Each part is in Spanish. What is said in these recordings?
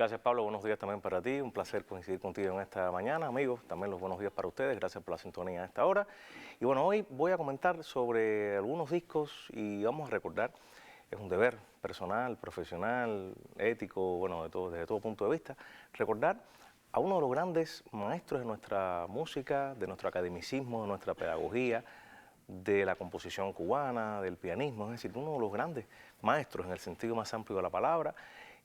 Gracias, Pablo. Buenos días también para ti. Un placer coincidir contigo en esta mañana, amigos. También los buenos días para ustedes. Gracias por la sintonía a esta hora. Y bueno, hoy voy a comentar sobre algunos discos y vamos a recordar, es un deber personal, profesional, ético, bueno, desde todo punto de vista, recordar a uno de los grandes maestros de nuestra música, de nuestro academicismo, de nuestra pedagogía, de la composición cubana, del pianismo, es decir, uno de los grandes maestros en el sentido más amplio de la palabra,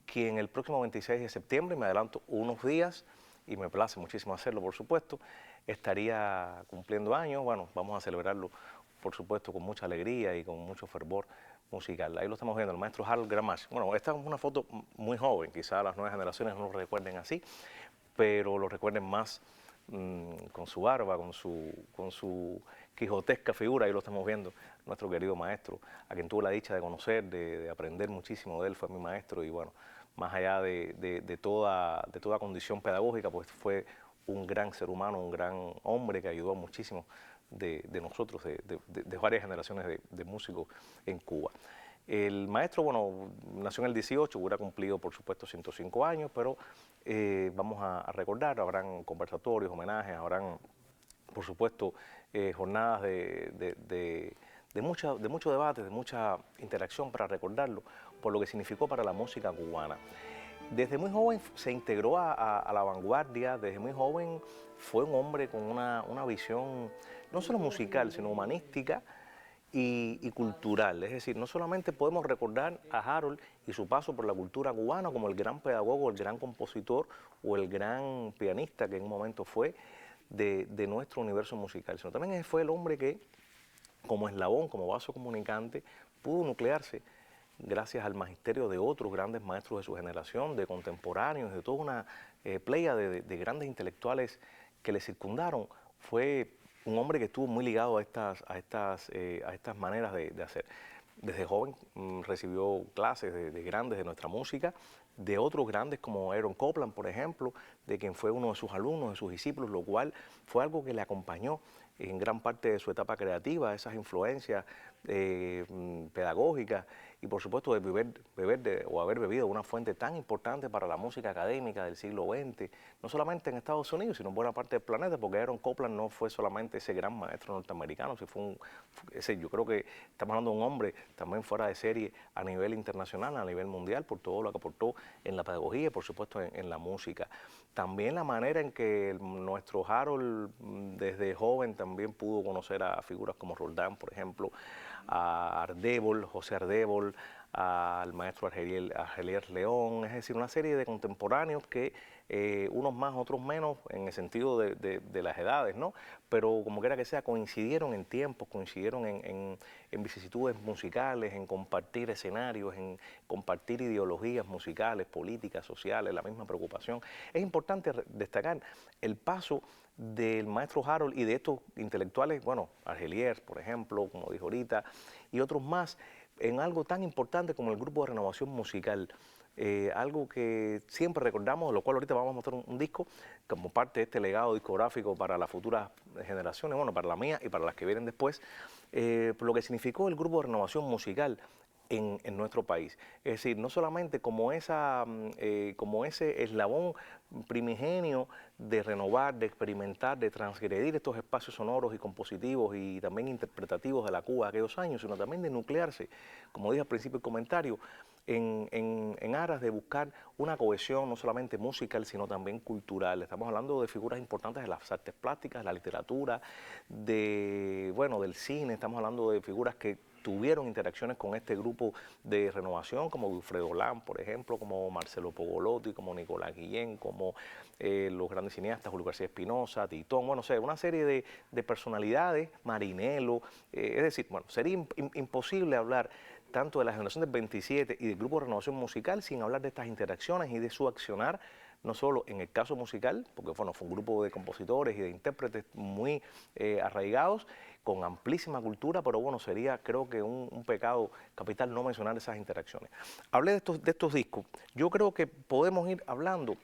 quien el próximo 26 de septiembre, me adelanto unos días, y me place muchísimo hacerlo, por supuesto, estaría cumpliendo años. Bueno, vamos a celebrarlo, por supuesto, con mucha alegría y con mucho fervor musical. Ahí lo estamos viendo, el maestro Harold Gramash. Bueno, esta es una foto muy joven, quizás las nuevas generaciones no lo recuerden así, pero lo recuerden más con su barba, con su quijotesca figura. Ahí lo estamos viendo, nuestro querido maestro, a quien tuve la dicha de conocer, de aprender muchísimo de él, fue mi maestro. Y bueno, más allá de toda condición pedagógica, pues fue un gran ser humano, un gran hombre que ayudó muchísimo de nosotros, de varias generaciones de músicos en Cuba. El maestro, bueno, nació en el 18, hubiera cumplido, por supuesto, 105 años, pero vamos a recordar, habrán conversatorios, homenajes, habrán, por supuesto, jornadas de mucho debate, de mucha interacción para recordarlo, por lo que significó para la música cubana. Desde muy joven se integró a la vanguardia, desde muy joven fue un hombre con una visión no solo musical, sino humanística y cultural. Es decir, no solamente podemos recordar a Harold y su paso por la cultura cubana como el gran pedagogo, el gran compositor o el gran pianista que en un momento fue de nuestro universo musical, sino también fue el hombre que, como eslabón, como vaso comunicante, pudo nuclearse gracias al magisterio de otros grandes maestros de su generación, de contemporáneos, de toda una playa de grandes intelectuales que le circundaron. Fue un hombre que estuvo muy ligado a estas maneras de hacer. Desde joven recibió clases de grandes de nuestra música, de otros grandes como Aaron Copland, por ejemplo, de quien fue uno de sus alumnos, de sus discípulos, lo cual fue algo que le acompañó en gran parte de su etapa creativa, esas influencias pedagógicas y por supuesto de beber o haber bebido una fuente tan importante para la música académica del siglo XX, no solamente en Estados Unidos, sino en buena parte del planeta, porque Aaron Copland no fue solamente ese gran maestro norteamericano, yo creo que estamos hablando de un hombre también fuera de serie a nivel internacional, a nivel mundial, por todo lo que aportó en la pedagogía y por supuesto en la música. También la manera en que nuestro Harold desde joven también pudo conocer a figuras como Roldán, por ejemplo, a Ardébol, José Ardébol, al maestro Argelier León, es decir, una serie de contemporáneos que unos más, otros menos, en el sentido de las edades, ¿no? Pero como quiera que sea, coincidieron en tiempos, coincidieron en vicisitudes musicales, en compartir escenarios, en compartir ideologías musicales, políticas, sociales, la misma preocupación. Es importante destacar el paso del maestro Harold y de estos intelectuales, bueno, Argelier, por ejemplo, como dijo ahorita, y otros más, en algo tan importante como el Grupo de Renovación Musical. Algo que siempre recordamos, de lo cual ahorita vamos a mostrar un disco como parte de este legado discográfico para las futuras generaciones, bueno, para la mía y para las que vienen después, por lo que significó el Grupo de Renovación Musical en nuestro país. Es decir, no solamente como ese eslabón primigenio de renovar, de experimentar, de transgredir estos espacios sonoros y compositivos y también interpretativos de la Cuba de aquellos años, sino también de nuclearse, como dije al principio del comentario, en aras de buscar una cohesión no solamente musical, sino también cultural. Estamos hablando de figuras importantes de las artes plásticas, la literatura, del cine. Estamos hablando de figuras que tuvieron interacciones con este grupo de renovación, como Wilfredo Olán, por ejemplo, como Marcelo Pogolotti, como Nicolás Guillén, como los grandes cineastas, Julio García Espinosa, Titón, bueno, o sea, una serie de personalidades, Marinello, es decir, bueno, sería imposible hablar tanto de la generación del 27 y del Grupo de Renovación Musical sin hablar de estas interacciones y de su accionar, no solo en el caso musical, porque bueno, fue un grupo de compositores y de intérpretes muy arraigados, con amplísima cultura, pero bueno, sería creo que un pecado capital no mencionar esas interacciones. Hablé de estos discos, yo creo que podemos ir hablando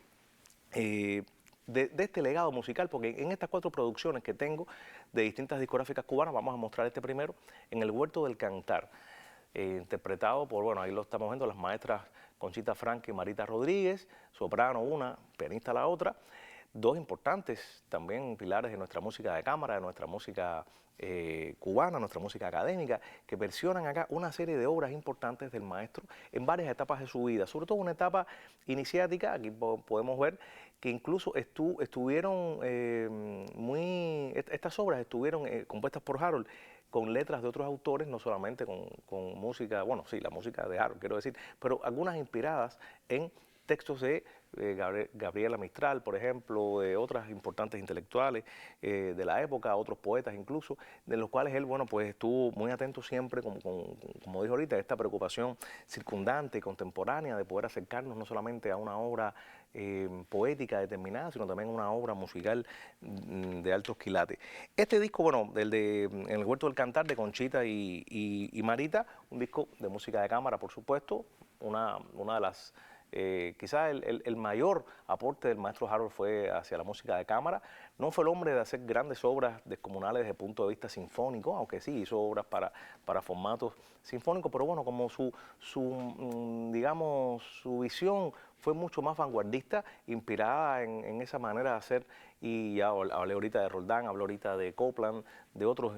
de este legado musical, porque en estas 4 producciones que tengo de distintas discográficas cubanas, vamos a mostrar este primero, en el Huerto del Cantar. interpretado por, bueno, ahí lo estamos viendo, las maestras Conchita Franca y Marita Rodríguez, soprano una, pianista la otra, dos importantes también pilares de nuestra música de cámara, de nuestra música cubana, nuestra música académica, que versionan acá una serie de obras importantes del maestro en varias etapas de su vida, sobre todo una etapa iniciática. Aquí podemos ver que incluso estuvieron estas obras estuvieron compuestas por Harold con letras de otros autores, no solamente con música, bueno, sí, la música de Harold, quiero decir, pero algunas inspiradas en textos de Gabriela Mistral, por ejemplo, de otras importantes intelectuales de la época, otros poetas incluso, de los cuales él, bueno, pues estuvo muy atento siempre, como dijo ahorita, esta preocupación circundante y contemporánea de poder acercarnos no solamente a una obra poética determinada, sino también una obra musical de altos quilates. Este disco, bueno, En el Huerto del Cantar, de Conchita y Marita, un disco de música de cámara, por supuesto, una de las quizás el mayor aporte del maestro Harold fue hacia la música de cámara. No fue el hombre de hacer grandes obras descomunales desde el punto de vista sinfónico, aunque sí hizo obras para formatos sinfónicos, pero bueno, como digamos, su visión fue mucho más vanguardista, inspirada en esa manera de hacer, y ya hablé ahorita de Roldán, hablé ahorita de Copland, de otros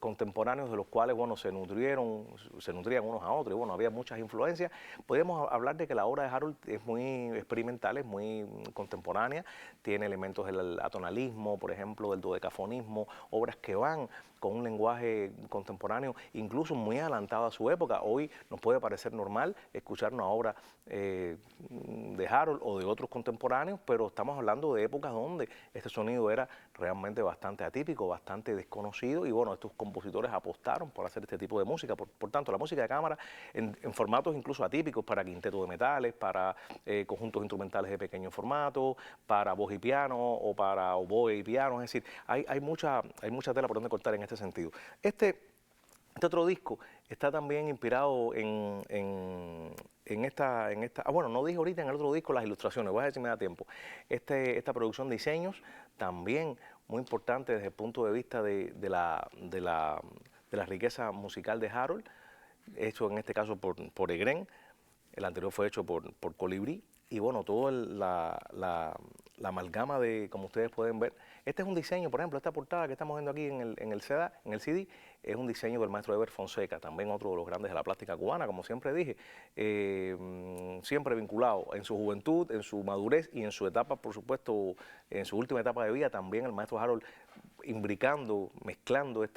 contemporáneos de los cuales, bueno, se nutrían unos a otros, y bueno, había muchas influencias. Podríamos hablar de que la obra de Harold es muy experimental, es muy contemporánea, tiene elementos del atonalismo, por ejemplo, del dodecafonismo, obras que van con un lenguaje contemporáneo, incluso muy adelantado a su época. Hoy nos puede parecer normal escuchar una obra de Harold o de otros contemporáneos, pero estamos hablando de épocas donde este sonido era realmente bastante atípico, bastante desconocido, y bueno, estos compositores apostaron por hacer este tipo de música. Por tanto, la música de cámara en formatos incluso atípicos, para quinteto de metales, para conjuntos instrumentales de pequeño formato, para voz y piano o para oboe y piano, es decir, hay mucha tela por donde cortar en este sentido. Este otro disco está también inspirado en bueno, no dije ahorita en el otro disco las ilustraciones, voy a ver si me da tiempo. Esta producción de diseños también muy importante desde el punto de vista de la riqueza musical de Harold, hecho en este caso por Egren. El anterior fue hecho por Colibrí, y bueno, toda la amalgama de, como ustedes pueden ver, este es un diseño, por ejemplo, esta portada que estamos viendo aquí en el CD, es un diseño del maestro Eber Fonseca, también otro de los grandes de la plástica cubana, como siempre dije, siempre vinculado en su juventud, en su madurez y en su etapa, por supuesto, en su última etapa de vida, también el maestro Harold imbricando, mezclando el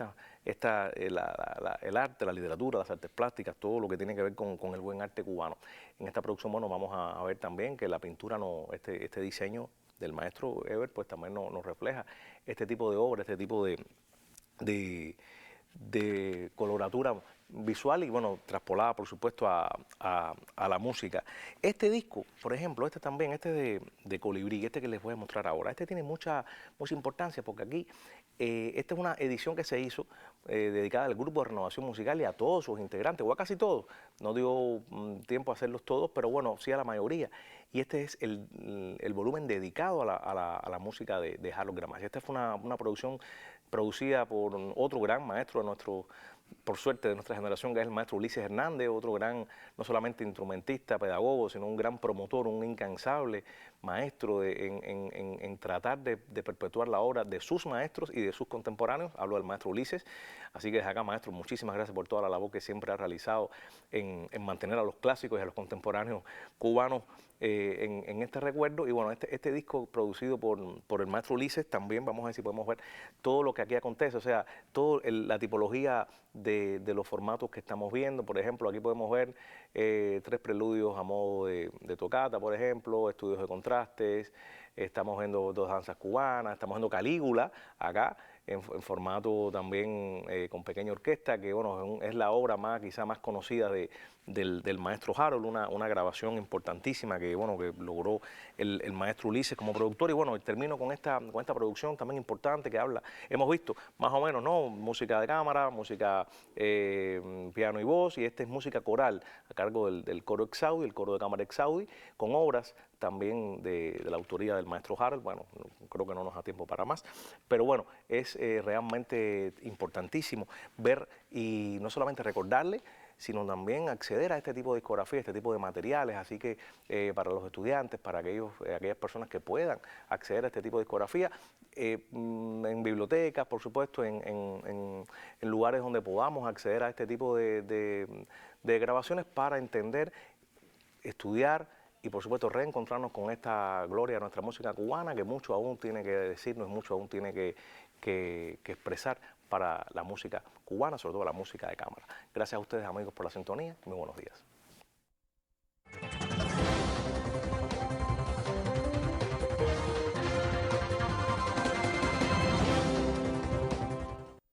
arte, la literatura, las artes plásticas, todo lo que tiene que ver con el buen arte cubano. En esta producción, bueno, vamos a ver también que la pintura, este diseño del maestro Eber, pues también nos refleja este tipo de obra, este tipo de coloratura visual y, bueno, traspolada, por supuesto, a la música. Este disco, por ejemplo, este de Colibrí, este que les voy a mostrar ahora, este tiene mucha importancia, porque aquí, esta es una edición que se hizo dedicada al Grupo de Renovación Musical y a todos sus integrantes, o a casi todos. No dio tiempo a hacerlos todos, pero bueno, sí a la mayoría. Y este es el volumen dedicado a la música de Harold Gramashi. Esta fue una producción producida por otro gran maestro de por suerte, de nuestra generación, que es el maestro Ulises Hernández, otro gran, no solamente instrumentista, pedagogo, sino un gran promotor, un incansable maestro en tratar de perpetuar la obra de sus maestros y de sus contemporáneos. Hablo del maestro Ulises. Así que desde acá, maestro, muchísimas gracias por toda la labor que siempre ha realizado en mantener a los clásicos y a los contemporáneos cubanos en este recuerdo. Y bueno, este disco producido por el maestro Ulises, también vamos a ver si podemos ver todo lo que aquí acontece, o sea, toda la tipología de los formatos que estamos viendo. Por ejemplo, aquí podemos ver 3 preludios a modo de tocata, por ejemplo, estudios de contrastes, estamos viendo 2 danzas cubanas, estamos viendo Calígula acá, en formato también con pequeña orquesta, que bueno, es la obra quizá más conocida del maestro Harold, una grabación importantísima que, bueno, que logró el maestro Ulises como productor. Y bueno, termino con esta producción también importante que habla, hemos visto más o menos, ¿no?, música de cámara, música piano y voz, y esta es música coral a cargo del coro Exaudi, el coro de cámara Exaudi, con obras también de la autoría del maestro Harold. Bueno, creo que no nos da tiempo para más, pero bueno, es realmente importantísimo ver y no solamente recordarle, sino también acceder a este tipo de discografía, este tipo de materiales. Así que para los estudiantes, para aquellas personas que puedan acceder a este tipo de discografía, en bibliotecas, por supuesto, en lugares donde podamos acceder a este tipo de grabaciones para entender, estudiar y por supuesto reencontrarnos con esta gloria de nuestra música cubana, que mucho aún tiene que decirnos, mucho aún tiene que expresar para la música cubana, sobre todo la música de cámara. Gracias a ustedes, amigos, por la sintonía. Muy buenos días.